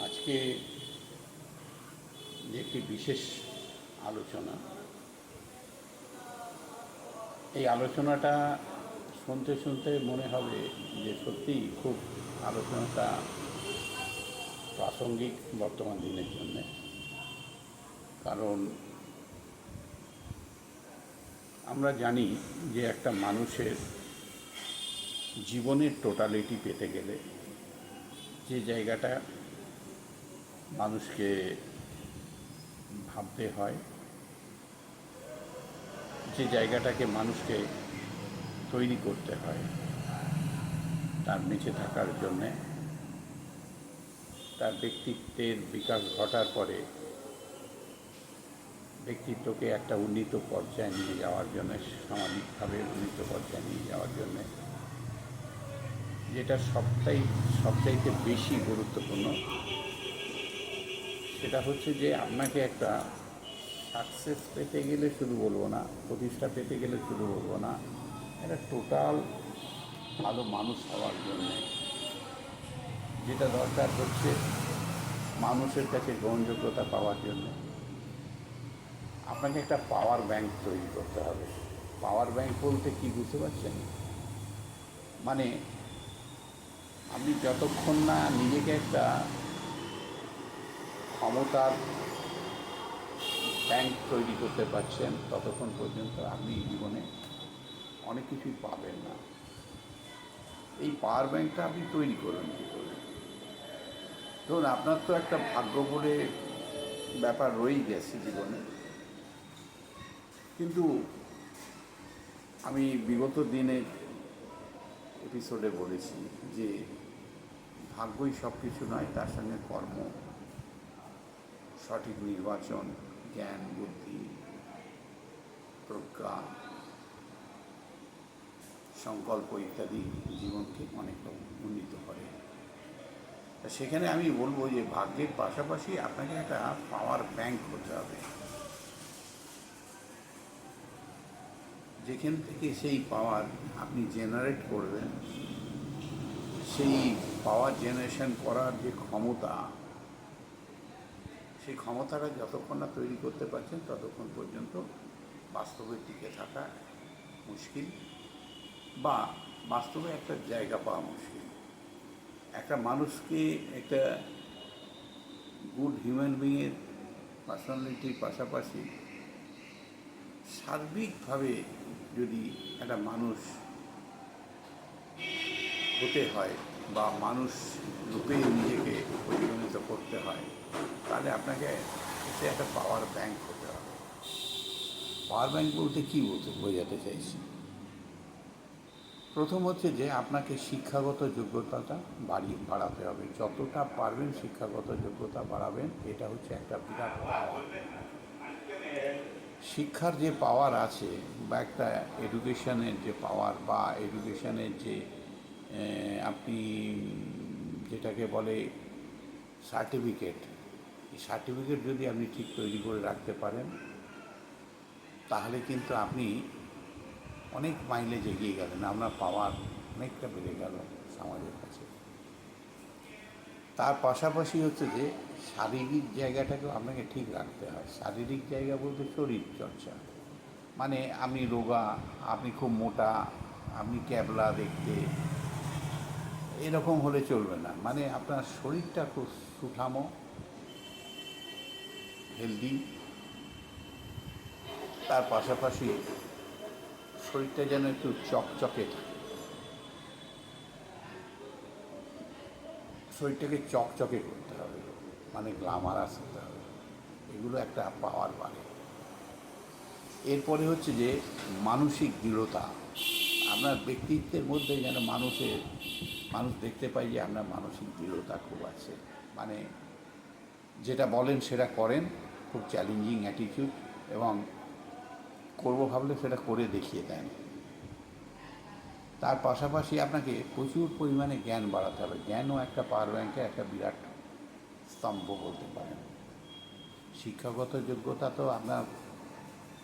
আজকে যে একটি বিশেষ আলোচনা, এই আলোচনাটা শুনতে শুনতে মনে হবে যে সত্যিই খুব আলোচনাটা প্রাসঙ্গিক বর্তমান দিনের জন্যে। কারণ আমরা জানি যে একটা মানুষের জীবনের টোটালিটি পেতে গেলে যে জায়গাটা মানুষকে ভাবতে হয়, যে জায়গাটাকে মানুষকে তৈরি করতে হয় তার বেঁচে থাকার জন্যে, তার ব্যক্তিত্বের বিকাশ ঘটার পরে ব্যক্তিত্বকে একটা উন্নীত পর্যায়ে নিয়ে যাওয়ার জন্যে, সামাজিকভাবে উন্নীত পর্যায়ে নিয়ে যাওয়ার জন্যে যেটা সবচাইতে বেশি গুরুত্বপূর্ণ, সেটা হচ্ছে যে আপনাকে একটা সাকসেস পেতে গেলে শুধু বলবো না, প্রতিষ্ঠা পেতে গেলে শুধু বলবো না, একটা টোটাল ভালো মানুষ হওয়ার জন্যে যেটা দরকার হচ্ছে মানুষের কাছে গ্রহণযোগ্যতা পাওয়ার জন্য আপনাকে একটা পাওয়ার ব্যাংক তৈরি করতে হবে। পাওয়ার ব্যাংক বলতে কি বুঝতে পারছেন? মানে আপনি যতক্ষণ না নিজেকে একটা ক্ষমতার ব্যাংক তৈরি করতে পারছেন ততক্ষণ পর্যন্ত আপনি জীবনে অনেক কিছুই পাবেন না। এই পাওয়ার ব্যাংকটা আপনি তৈরি করুন কী করে? ধরুন আপনার তো একটা ভাগ্য বলে ব্যাপার রয়েই গেছে জীবনে, কিন্তু আমি বিগত দিনের এপিসোডে বলেছি যে ভাগ্যই সব কিছু নয়, তার সঙ্গে কর্ম, সঠিক নির্বাচন, জ্ঞান, বুদ্ধি, প্রজ্ঞা, সংকল্প ইত্যাদি জীবনকে অনেকটা উন্নীত করে। সেখানে আমি বলবো যে ভাগ্যের পাশাপাশি আপনাকে একটা পাওয়ার ব্যাংক হতে হবে, যেখান থেকে সেই পাওয়ার আপনি জেনারেট করবেন, সেই পাওয়ার জেনারেশন করার যে ক্ষমতা, সেই ক্ষমতাটা যতক্ষণ না তৈরি করতে পারছেন ততক্ষণ পর্যন্ত বাস্তবে টিকে থাকা মুশকিল, বা বাস্তবে একটা জায়গা পাওয়া মুশকিল। একটা মানুষকে একটা গুড হিউম্যান বিংয়ের পার্সোনালিটির পাশাপাশি সার্বিকভাবে যদি একটা মানুষ হতে হয় বা মানুষ রূপে নিজেকে পরিগণিত করতে হয়, তাহলে আপনাকে এতে একটা পাওয়ার ব্যাংক হতে হবে। পাওয়ার ব্যাংক বলতে কী বোঝাতে চাইছি? প্রথম হচ্ছে যে আপনাকে শিক্ষাগত যোগ্যতাটা বাড়াতে হবে। যতটা পারবেন শিক্ষাগত যোগ্যতা বাড়াবেন, এটা হচ্ছে একটা বিরাট পাওয়ার। শিক্ষার যে পাওয়ার আছে বা একটা এডুকেশনের যে পাওয়ার বা এডুকেশনের যে আপনি যেটাকে বলে সার্টিফিকেট, এই সার্টিফিকেট যদি আপনি ঠিক তৈরি করে রাখতে পারেন তাহলে কিন্তু আপনি অনেক মাইলেজ এগিয়ে গেলেন, আপনার পাওয়ার অনেকটা বেড়ে গেল সমাজের কাছে। তার পাশাপাশি হচ্ছে যে শারীরিক জায়গাটাকেও আপনাকে ঠিক রাখতে হয়। শারীরিক জায়গা বলতে শরীর চর্চা, মানে আপনি রোগা, আপনি খুব মোটা, আপনি ক্যাবলা দেখতে, এরকম হলে চলবে না। মানে আপনার শরীরটা খুব সুঠামো, হেলদি, তার পাশাপাশি শরীরটা যেন একটু চকচকে থাকে, শরীরটাকে চকচকে করতে হবে, মানে গ্ল্যামারাস হতে হবে। এগুলো একটা পাওয়ার বাড়ে। এরপরে হচ্ছে যে মানসিক দৃঢ়তা, আপনার ব্যক্তিত্বের মধ্যে যেন মানুষ দেখতে পায় যে আপনার মানসিক দৃঢ়তা খুব আছে, মানে যেটা বলেন সেটা করেন, খুব চ্যালেঞ্জিং অ্যাটিটিউড, এবং করবো ভাবলে সেটা করে দেখিয়ে দেন। তার পাশাপাশি আপনাকে প্রচুর পরিমাণে জ্ঞান বাড়াতে হবে। জ্ঞানও একটা পাওয়ার ব্যাংকের একটা বিরাট স্তম্ভ বলতে পারেন। শিক্ষাগত যোগ্যতা তো আপনার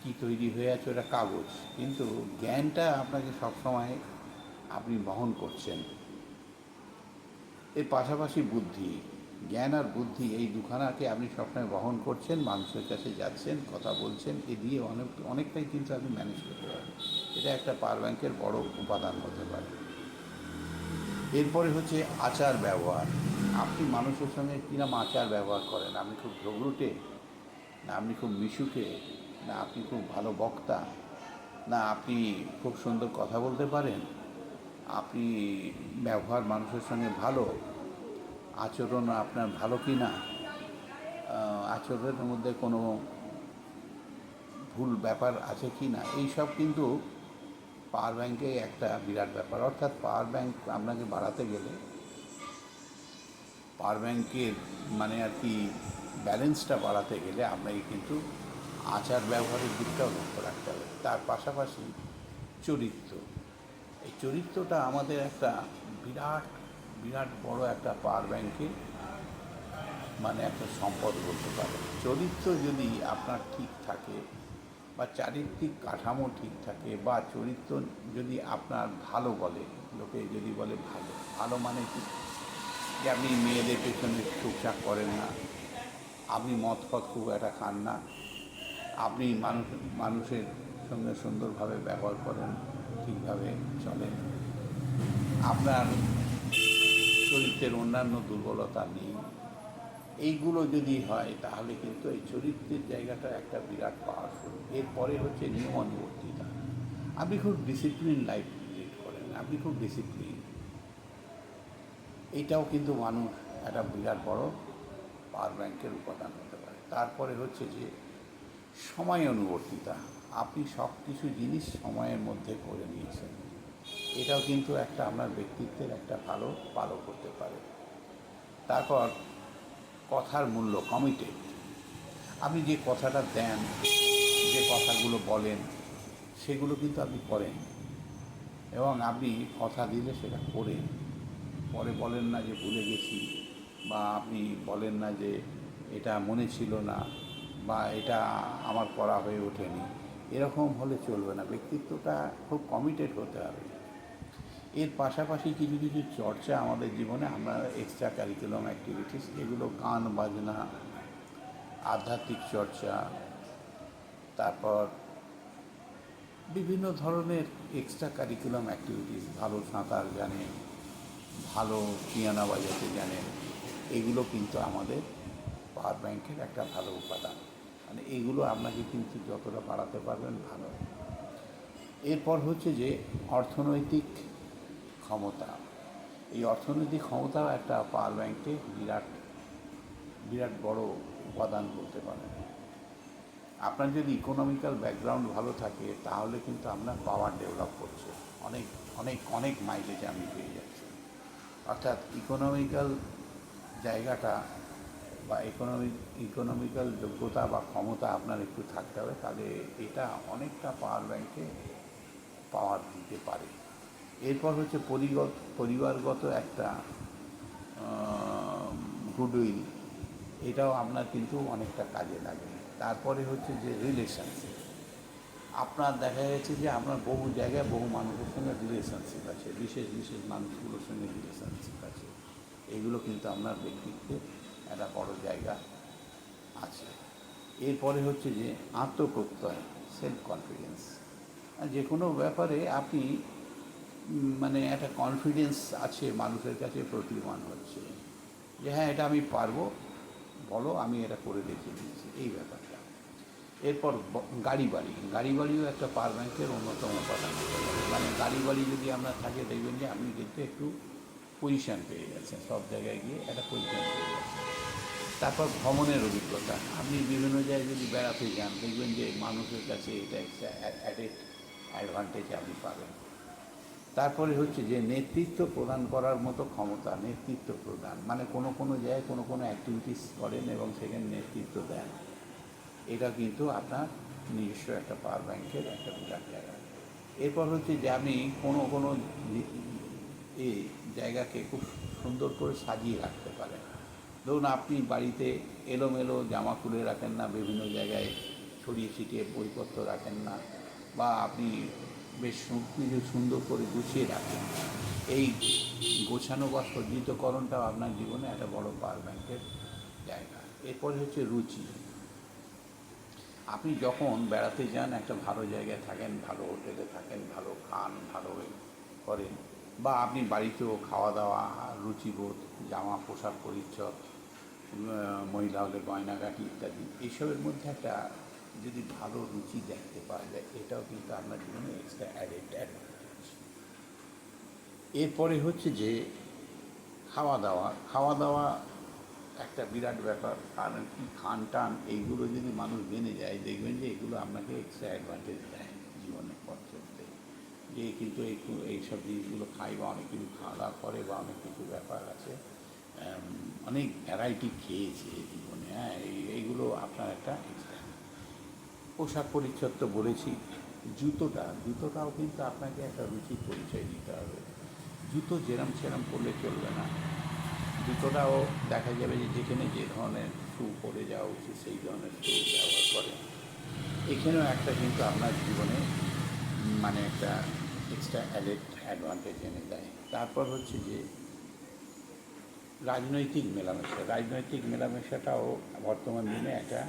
কি তৈরি হয়ে আছে ওটা কাগজ, কিন্তু জ্ঞানটা আপনাকে সবসময় আপনি বহন করছেন। এর পাশাপাশি বুদ্ধি, জ্ঞান আর বুদ্ধি, এই দুখানাকে আপনি সবসময় বহন করছেন, মানুষের কাছে যাচ্ছেন, কথা বলছেন, এ দিয়ে অনেকটাই কিন্তু আপনি ম্যানেজ করতে পারেন। এটা একটা পাওয়ার ব্যাংকের বড় উপাদান হতে পারে। এরপরে হচ্ছে আচার ব্যবহার। আপনি মানুষের সঙ্গে কীরকম আচার ব্যবহার করেন, আপনি খুব ঝগড়ুটে, না আপনি খুব মিশুকে, না আপনি খুব ভালো বক্তা, না আপনি খুব সুন্দর কথা বলতে পারেন, আপনি ব্যবহার মানুষের সঙ্গে ভালো, আচরণ আপনার ভালো কি না, আচরণের মধ্যে কোনো ভুল ব্যাপার আছে কি না, এইসব কিন্তু পাওয়ার ব্যাংকে একটা বিরাট ব্যাপার। অর্থাৎ পাওয়ার ব্যাংক আপনাকে বাড়াতে গেলে পাওয়ার ব্যাংকের মানে আর কি ব্যালেন্সটা বাড়াতে গেলে আপনাকে কিন্তু আচার ব্যবহারের দিকটাও লক্ষ্য রাখতে হবে। তার পাশাপাশি চরিত্র, এই চরিত্রটা আমাদের একটা বিরাট বিরাট বড় একটা পাওয়ার ব্যাংকের মানে একটা সম্পদ বলতে পারে। চরিত্র যদি আপনার ঠিক থাকে বা চারিত্রিক কাঠামো ঠিক থাকে বা চরিত্র যদি আপনার ভালো বলে, লোকে যদি বলে ভালো, ভালো মানে কি, যে আপনি মেয়েদের পেছনে টুকটাক করেন না, আপনি মদ ফদ খুব একটা খান না, আপনি মানুষের সঙ্গে সুন্দরভাবে ব্যবহার করেন, ঠিকভাবে চলেন, আপনার চরিত্রের অন্যান্য দুর্বলতা নেই, এইগুলো যদি হয় তাহলে কিন্তু এই চরিত্রের জায়গাটা একটা বিরাট পাওয়ারফুল। এরপরে হচ্ছে নিয়মানুবর্তিতা। আপনি খুব ডিসিপ্লিন লাইফ লিড করেন, আপনি খুব ডিসিপ্লিন, এইটাও কিন্তু মানুষ একটা বিরাট বড় পাওয়ার ব্যাংকের উপাদান হতে পারে। তারপরে হচ্ছে যে সময় অনুবর্তিতা, আপনি সব কিছু জিনিস সময়ের মধ্যে করে নিয়েছেন, এটাও কিন্তু একটা আপনার ব্যক্তিত্বের একটা ভালো করতে পারে। তারপর কথার মূল্য, কমিটেড, আপনি যে কথাটা দেন, যে কথাগুলো বলেন, সেগুলো কিন্তু আপনি করেন, এবং আপনি কথা দিলে সেটা করেন, পরে বলেন না যে ভুলে গেছি, বা আপনি বলেন না যে এটা মনে ছিল না, বা এটা আমার করা হয়ে ওঠেনি, এরকম হলে চলবে না। ব্যক্তিত্বটা খুব কমিটেড হতে হবে। এর পাশাপাশি কিছু কিছু চর্চা আমাদের জীবনে, আমরা এক্সট্রা কারিকুলাম অ্যাক্টিভিটিস, এগুলো গান বাজনা, আধ্যাত্মিক চর্চা, তারপর বিভিন্ন ধরনের এক্সট্রা কারিকুলাম অ্যাক্টিভিটিস, ভালো সাঁতার জানেন, ভালো পিয়ানো বাজাতে জানেন, এগুলো কিন্তু আমাদের পাওয়ার ব্যাংকের একটা ভালো উপাদান। মানে এইগুলো আপনাকে কিন্তু যতটা বাড়াতে পারবেন ভালো। এরপর হচ্ছে যে অর্থনৈতিক ক্ষমতা, এই অর্থনৈতিক ক্ষমতাও একটা পাওয়ার ব্যাংকে বিরাট বিরাট বড় উপাদান বলতে পারেন। আপনার যদি ইকোনমিক্যাল ব্যাকগ্রাউন্ড ভালো থাকে তাহলে কিন্তু আপনার পাওয়ার ডেভেলপ করছে, অনেক অনেক অনেক মাইলেজ আপনি পেয়ে যাচ্ছেন। অর্থাৎ ইকোনমিক্যাল জায়গাটা বা ইকোনমিক্যাল যোগ্যতা বা ক্ষমতা আপনার একটু থাকতে হবে, তাহলে এটা অনেকটা পাওয়ার ব্যাংকে পাওয়ার দিতে পারে। এরপর হচ্ছে পরিবারগত একটা গুডউইল, এটাও আপনার কিন্তু অনেকটা কাজে লাগে। তারপরে হচ্ছে যে রিলেশনশিপ, আপনার দেখা গেছে যে আপনার বহু জায়গায় বহু মানুষের সঙ্গে রিলেশনশিপ আছে, বিশেষ বিশেষ মানুষগুলোর সঙ্গে রিলেশনশিপ আছে, এগুলো কিন্তু আপনার ব্যক্তিত্বে একটা বড় জায়গা আছে। এরপরে হচ্ছে যে আত্মপ্রত্যয়, সেলফ কনফিডেন্স, যে কোনো ব্যাপারে আপনি মানে একটা কনফিডেন্স আছে, মানুষের কাছে প্রতীয়মান হচ্ছে যে হ্যাঁ এটা আমি পারবো, বলো আমি এটা করে দেখিয়ে দিচ্ছি, এই ব্যাপারটা। এরপর গাড়ি বাড়িও একটা পাওয়ার ব্যাংকের অন্যতম উপাদান হতে পারে। মানে গাড়ি বাড়ি যদি আপনার থাকে, দেখবেন যে আপনি কিন্তু একটু পজিশান পেয়ে গেছেন, সব জায়গায় গিয়ে একটা পজিশান পেয়ে গেছেন। তারপর ভ্রমণের অভিজ্ঞতা, আপনি বিভিন্ন জায়গায় যদি বেড়াতে যান, দেখবেন যে মানুষের কাছে এটা একটা অ্যাডেড অ্যাডভান্টেজ আপনি পাবেন। তারপরে হচ্ছে যে নেতৃত্ব প্রদান করার মতো ক্ষমতা, নেতৃত্ব প্রদান মানে কোনো জায়গায় কোনো অ্যাক্টিভিটিস করেন এবং সেখানে নেতৃত্ব দেন, এটা কিন্তু আপনার নিজস্ব একটা পাওয়ার ব্যাংকের একটা বিরাট জায়গা। এরপর হচ্ছে যে আপনি কোনো এই জায়গাকে খুব সুন্দর করে সাজিয়ে রাখতে পারেন। ধরুন আপনি বাড়িতে এলোমেলো জামা খুলে রাখেন না, বিভিন্ন জায়গায় ছড়িয়ে ছিটিয়ে বইপত্র রাখেন না, বা আপনি বেশ কিছু সুন্দর করে গুছিয়ে রাখেন, এই গোছানো বা সজ্জিতকরণটাও আপনার জীবনে একটা বড় পাওয়ার ব্যাংকের জায়গা। এরপরে হচ্ছে রুচি। আপনি যখন বেড়াতে যান, একটা ভালো জায়গায় থাকেন, ভালো হোটেলে থাকেন, ভালো খান, ভালো করেন, বা আপনি বাড়িতেও খাওয়া দাওয়া, রুচিবোধ, জামা পোশাক পরিচ্ছদ, মহিলা হলে গয়নাগাটি ইত্যাদি, এইসবের মধ্যে একটা যদি ভালো রুচি দেখতে পাওয়া যায়, এটাও কিন্তু আপনার জীবনে এক্সট্রা অ্যাডভান্টেজ। এরপরে হচ্ছে যে খাওয়া দাওয়া একটা বিরাট ব্যাপার। কারণ কি খান টান এইগুলো যদি মানুষ মেনে যায়, দেখবেন যে এগুলো আপনাকে এক্সট্রা অ্যাডভান্টেজ দেয় জীবনে পথ চলতে। যে কিন্তু একটু এইসব জিনিসগুলো খাই বা অনেক কিছু খাওয়া দাওয়া করে বা অনেক কিছু ব্যাপার আছে, অনেক ভ্যারাইটি খেয়েছে জীবনে, হ্যাঁ, এইগুলো আপনার একটা এক্সট্রা। পোশাক পরিচ্ছদ তো বলেছি। জুতোটাও কিন্তু আপনাকে একটা রুচির পরিচয় দিতে হবে। জুতো যেরম সেরম পরলে চলবে না। জুতোটাও দেখা যাবে যে যেখানে যে ধরনের শু পরে যাওয়া উচিত সেই ধরনের শু ব্যবহার করে। এখানেও একটা কিন্তু আপনার জীবনে মানে একটা এক্সট্রা অ্যাডভান্টেজ এনে দেয়। তারপর হচ্ছে যে রাজনৈতিক মেলামেশাটাও বর্তমান দিনে একটা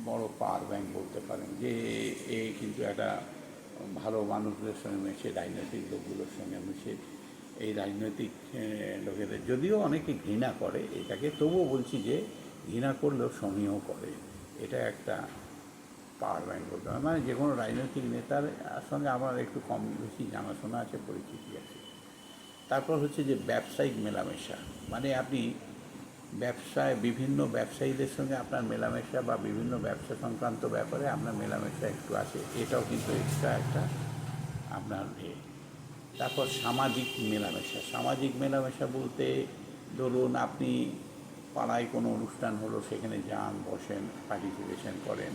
বড় পাওয়ার ব্যাংক বলতে পারেন। যে এ কিন্তু একটা ভালো মানুষদের সঙ্গে মেশে, রাজনৈতিক লোকগুলোর সঙ্গে মিশে। এই রাজনৈতিক লোকেদের যদিও অনেকে ঘৃণা করে এটাকে, তবুও বলছি যে ঘৃণা করলেও সমীহ করে। এটা একটা পাওয়ার ব্যাংক বলতে হবে। মানে যে কোনো রাজনৈতিক নেতার সঙ্গে আমার একটু কম বেশি জানাশোনা আছে, পরিচিতি আছে। তারপর হচ্ছে যে ব্যবসায়িক মেলামেশা। মানে আপনি বিভিন্ন ব্যবসায়ীদের সঙ্গে আপনার মেলামেশা বা বিভিন্ন ব্যবসা সংক্রান্ত ব্যাপারে আপনার মেলামেশা একটু আছে, এটাও কিন্তু এক্সট্রা একটা আপনার তারপর সামাজিক মেলামেশা বলতে ধরুন আপনি পাড়ায় কোনো অনুষ্ঠান হলো, সেখানে যান, বসেন, পার্টিসিপেশন করেন,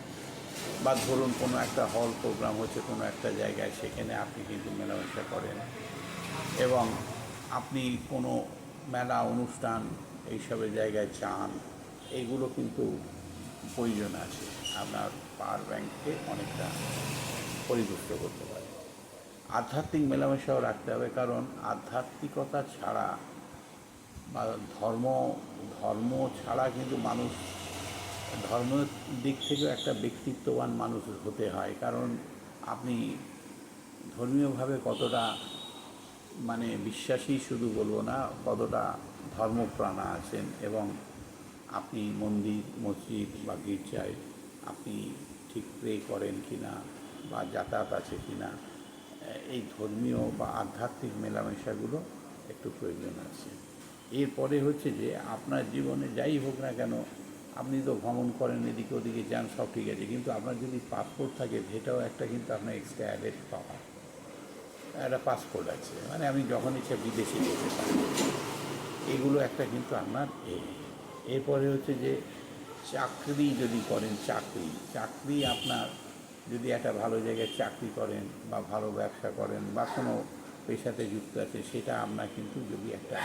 বা ধরুন কোনো একটা হল প্রোগ্রাম হচ্ছে কোনো একটা জায়গায়, সেখানে আপনি কিন্তু মেলামেশা করেন। এবং আপনি কোনো মেলা অনুষ্ঠান এইসবের জায়গায় যান, এইগুলো কিন্তু প্রয়োজন আছে, আপনার পাওয়ার ব্যাংককে অনেকটা পরিপুষ্ট করতে পারে। আধ্যাত্মিক মেলামেশাও রাখতে হবে, কারণ আধ্যাত্মিকতা ছাড়া বা ধর্ম ধর্ম ছাড়া কিন্তু মানুষ ধর্মের দিক থেকেও একটা ব্যক্তিত্ববান মানুষ হতে হয়। কারণ আপনি ধর্মীয়ভাবে কতটা মানে বিশ্বাসী শুধু বলবো না, কতটা ধর্মপ্রাণা আছেন, এবং আপনি মন্দির, মসজিদ বা গির্জায় আপনি ঠিক প্রে করেন কি না, বা যাতায়াত আছে কি না, এই ধর্মীয় বা আধ্যাত্মিক মেলামেশাগুলো একটু প্রয়োজন আছে। এরপরে হচ্ছে যে আপনার জীবনে যাই হোক না কেন, আপনি তো ভ্রমণ করেন, এদিকে ওদিকে যান, সব ঠিক আছে, কিন্তু আপনার যদি পাসপোর্ট থাকে, সেটাও একটা কিন্তু আপনার এক্সট্রা অ্যাডেড পাওয়া। একটা পাসপোর্ট আছে, মানে আমি যখন ইচ্ছা বিদেশে যেতে পারি, এগুলো একটা কিন্তু আপনার এরপরে হচ্ছে যে চাকরি যদি করেন, চাকরি আপনার যদি একটা ভালো জায়গায় চাকরি করেন বা ভালো ব্যবসা করেন বা কোনো পেশাতে যুক্ত আছে, সেটা আপনার কিন্তু যদি একটা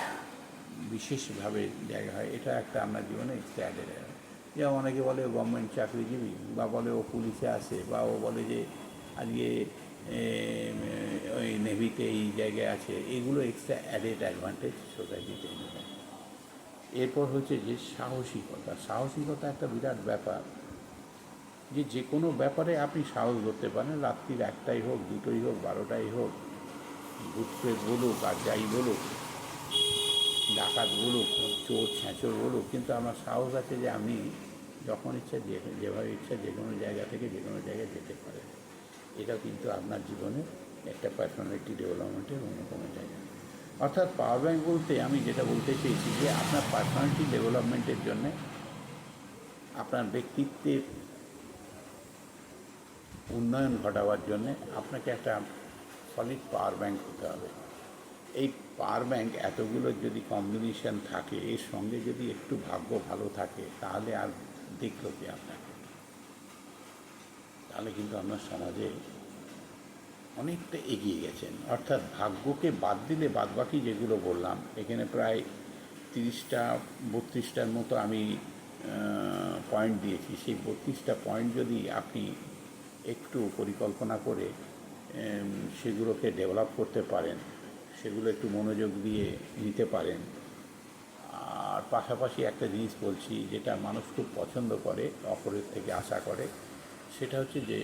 বিশেষভাবে জায়গা হয়, এটা একটা আপনার জীবনে এক্সট্রা অ্যাডেড হয়। যেমন অনেকে বলে গভর্নমেন্ট চাকরিজীবী, বা বলে ও পুলিশে আছে, বা ও বলে যে আজকে ওই নেভিতে এই জায়গায় আছে, এগুলো এক্সট্রা অ্যাডেড অ্যাডভান্টেজ সোসাইটিতে এনে দেয়। এরপর হচ্ছে যে সাহসিকতা একটা বিরাট ব্যাপার। যে কোনো ব্যাপারে আপনি সাহস করতে পারেন, রাত্রির 1টাই হোক, 2টোই হোক, 12টাই হোক, ভূতপ্রেত বলুক আর যাই বলুক, ডাকাত বলুক, চোর ছ্যাঁচোর বলুক, কিন্তু আমার সাহস আছে যে আমি যখন ইচ্ছা যেভাবে ইচ্ছা যে কোনো জায়গা থেকে যে কোনো জায়গায় যেতে পারে। এটা কিন্তু আপনার জীবনে একটা পার্সোনালিটি ডেভেলপমেন্টের অন্যতম জায়গা। অর্থাৎ পাওয়ার ব্যাংক বলতে আমি যেটা বলতে চেয়েছি যে আপনার পার্সোনালিটি ডেভেলপমেন্টের জন্যে, আপনার ব্যক্তিত্বের উন্নয়ন ঘটাবার জন্যে আপনাকে একটা সলিড পাওয়ার ব্যাংক হতে হবে। এই পাওয়ার ব্যাংক এতগুলোর যদি কম্বিনেশন থাকে, এর সঙ্গে যদি একটু ভাগ্য ভালো থাকে, তাহলে আর দেখল কি আপনাকে, তাহলে কিন্তু আপনার সমাজে অনেকটা এগিয়ে গেছেন। অর্থাৎ ভাগ্যকে বাদ দিলে বাদবাকি যেগুলো বললাম, এখানে প্রায় 30টা 32টার মতো আমি পয়েন্ট দিয়েছি। সেই 32টা পয়েন্ট যদি আপনি একটু পরিকল্পনা করে সেগুলোকে ডেভেলপ করতে পারেন, সেগুলো একটু মনোযোগ দিয়ে নিতে পারেন। আর পাশাপাশি একটা জিনিস বলছি, যেটা মানুষ খুব পছন্দ করে, অপরের থেকে আশা করে, সেটা হচ্ছে যে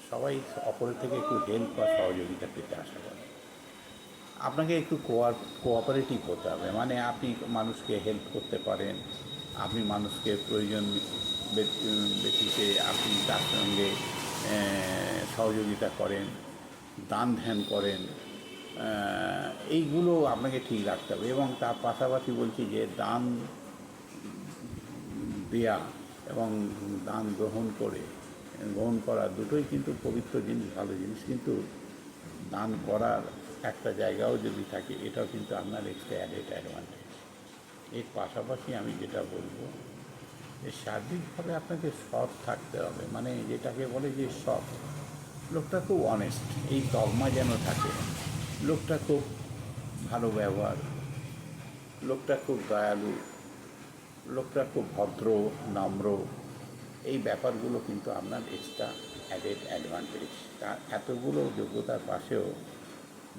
সবাই অপরের থেকে একটু হেল্প বা সহযোগিতা পেতে আশা করে। আপনাকে একটু কোঅপারেটিভ হতে হবে, মানে আপনি মানুষকে হেল্প করতে পারেন, আপনি মানুষকে প্রয়োজন ব্যতিতে আপনি তার সঙ্গে সহযোগিতা করেন, দান ধ্যান করেন, এইগুলো আপনাকে ঠিক রাখতে হবে। এবং তার পাশাপাশি বলছি যে দান দেয়া এবং দান গ্রহণ করা দুটোই কিন্তু পবিত্র জিনিস, ভালো জিনিস, কিন্তু দান করার একটা জায়গাও যদি থাকে, এটাও কিন্তু আপনার একটা অ্যাডেড অ্যাডভান্টেজ। এর পাশাপাশি আমি যেটা বলবো, যে সার্বিকভাবে আপনাকে সৎ থাকতে হবে, মানে যেটাকে বলে যে সৎ, লোকটা খুব অনেস্ট, এই দগমা যেন থাকে, লোকটা খুব ভালো ব্যবহার, লোকটা খুব দয়ালু, লোকটা খুব ভদ্র, নম্র, এই ব্যাপারগুলো কিন্তু আপনার এক্সট্রা অ্যাডেড অ্যাডভান্টেজ। তার এতগুলো যোগ্যতার পাশেও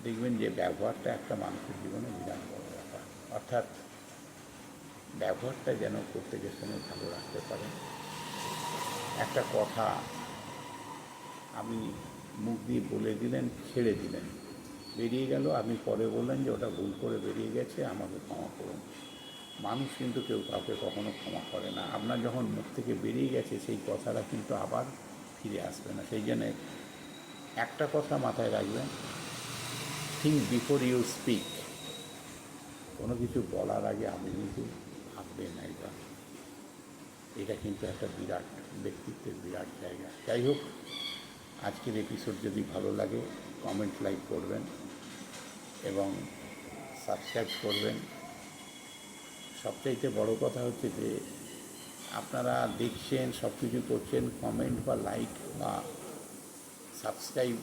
দেখবেন যে ব্যবহারটা একটা মানুষের জীবনে বিরাট বড় ব্যাপার। অর্থাৎ ব্যবহারটা যেন প্রত্যেকের সঙ্গে ভালো রাখতে পারেন। একটা কথা আপনি মুখ দিয়ে বলে দিলেন, ছেড়ে দিলেন, বেরিয়ে গেল, আপনি পরে বললেন যে ওটা ভুল করে বেরিয়ে গেছে, আমাকে ক্ষমা করুন। মানুষ কিন্তু কেউ কাউকে কখনো ক্ষমা করে না। আপনার যখন মুখ থেকে বেরিয়ে গেছে, সেই কথাটা কিন্তু আবার ফিরে আসবে না। সেই জন্যে একটা কথা মাথায় রাখবেন, থিঙ্ক বিফোর ইউ স্পিক। কোনো কিছু বলার আগে আপনি কিন্তু ভাববেন একবার। এটা কিন্তু একটা বিরাট ব্যক্তিত্বের বিরাট জায়গা। যাই হোক, আজকের এপিসোড যদি ভালো লাগে, কমেন্ট, লাইক করবেন এবং সাবস্ক্রাইব করবেন। সবচাইতে বড় কথা হচ্ছে যে আপনারা দেখছেন, সব কিছু করছেন, কমেন্ট বা লাইক বা সাবস্ক্রাইব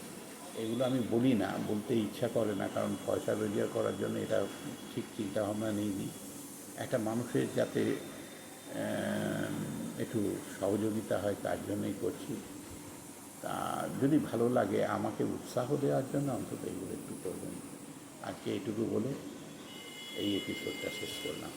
এগুলো আমি বলি না, বলতে ইচ্ছা করে না, কারণ পয়সা রোজগার করার জন্য এটা ঠিক চিন্তাভাবনা নেই। একটা মানুষের যাতে একটু সহযোগিতা হয়, তার জন্যই করছি। তা যদি ভালো লাগে, আমাকে উৎসাহ দেওয়ার জন্য অন্তত এগুলো একটু করবেন। আজকে এইটুকু বলে এই এপিসোডটা শেষ করলাম।